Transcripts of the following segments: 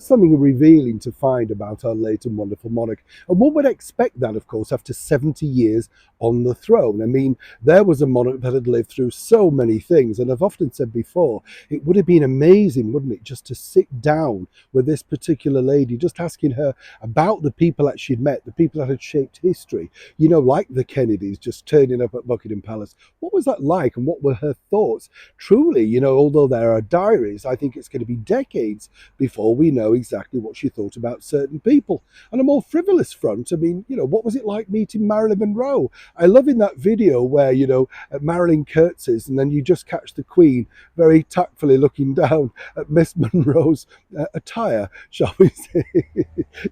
Something revealing to find about our late and wonderful monarch. And one would expect that, of course, after 70 years on the throne. I mean, there was a monarch that had lived through so many things. And I've often said before, it would have been amazing, wouldn't it, just to sit down with this particular lady, just asking her about the people that she'd met, the people that had shaped history, you know, like the Kennedys just turning up at Buckingham Palace. What was that like and what were her thoughts? Truly, you know, although there are diaries, I think it's going to be decades before we know exactly what she thought about certain people. On a more frivolous front, I mean, you know, what was it like meeting Marilyn Monroe? I love in that video where, you know, Marilyn curtsies and then you just catch the Queen very tactfully looking down at Miss Monroe's attire, shall we say.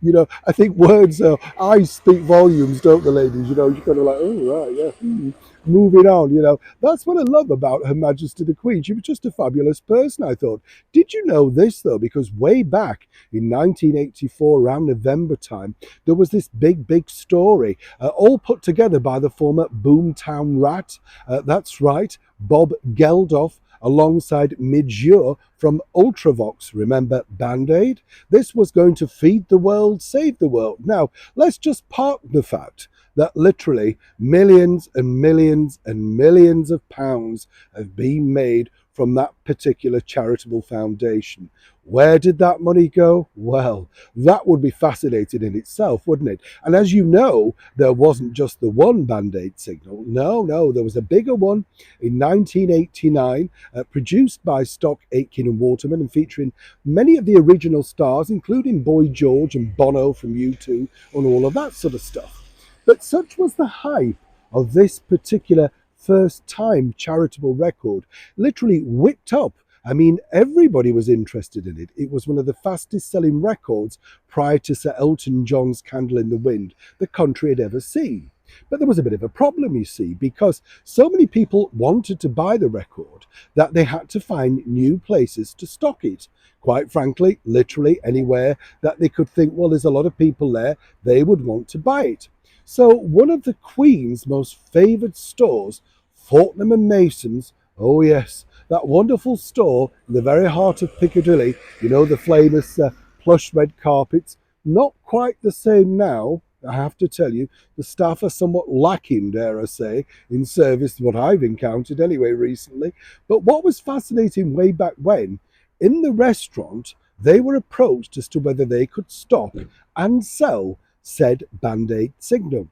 You know, I think words, eyes speak volumes, don't the ladies? You know, you're kind of like, oh, right, yeah. Moving on, you know, that's what I love about Her Majesty the Queen. She was just a fabulous person, I thought. Did you know this, though? Because way back in 1984, around November time, there was this big story, all put together by the former Boomtown Rat. That's right, Bob Geldof, alongside Midge Ure from Ultravox. Remember Band-Aid? This was going to feed the world, save the world. Now, let's just park the fact that literally millions and millions and millions of pounds have been made from that particular charitable foundation. Where did that money go? Well, that would be fascinating in itself, wouldn't it? And as you know, there wasn't just the one Band-Aid signal. No, there was a bigger one in 1989, produced by Stock Aitken and Waterman and featuring many of the original stars, including Boy George and Bono from U2 and all of that sort of stuff. But such was the hype of this particular first time charitable record, literally whipped up. I mean, everybody was interested in it. It was one of the fastest selling records prior to Sir Elton John's Candle in the Wind the country had ever seen. But there was a bit of a problem, you see, because so many people wanted to buy the record that they had to find new places to stock it. Quite frankly, literally anywhere that they could think, well, there's a lot of people there, they would want to buy it. So one of the Queen's most favoured stores, Fortnum and Mason's, oh yes, that wonderful store in the very heart of Piccadilly, you know, the famous plush red carpets, not quite the same now, I have to tell you. The staff are somewhat lacking, dare I say, in service, what I've encountered anyway recently. But what was fascinating way back when, in the restaurant, they were approached as to whether they could stock and sell said Band-Aid signal.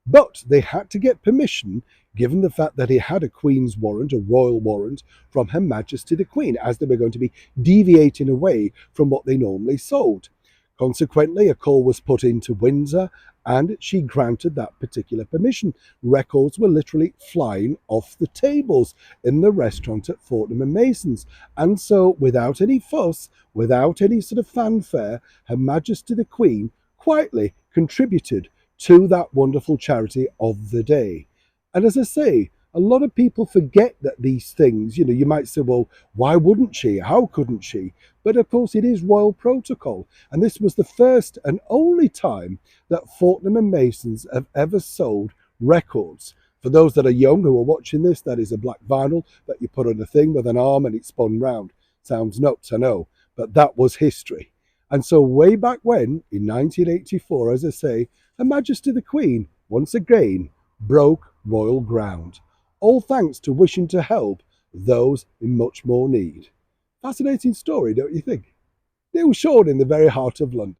But they had to get permission, given the fact that he had a Queen's warrant, a royal warrant, from Her Majesty the Queen, as they were going to be deviating away from what they normally sold. Consequently, a call was put into Windsor and she granted that particular permission. Records were literally flying off the tables in the restaurant at Fortnum and Mason's. And so, without any fuss, without any sort of fanfare, Her Majesty the Queen quietly contributed to that wonderful charity of the day. And as I say, a lot of people forget that these things, you know, you might say, well, why wouldn't she? How couldn't she? But of course, it is royal protocol. And this was the first and only time that Fortnum and Masons have ever sold records. For those that are young who are watching this, that is a black vinyl that you put on a thing with an arm and it spun round. Sounds nuts, I know, but that was history. And so way back when, in 1984, as I say, Her Majesty the Queen once again broke royal ground, all thanks to wishing to help those in much more need. Fascinating story, don't you think? Neil Sean in the very heart of London.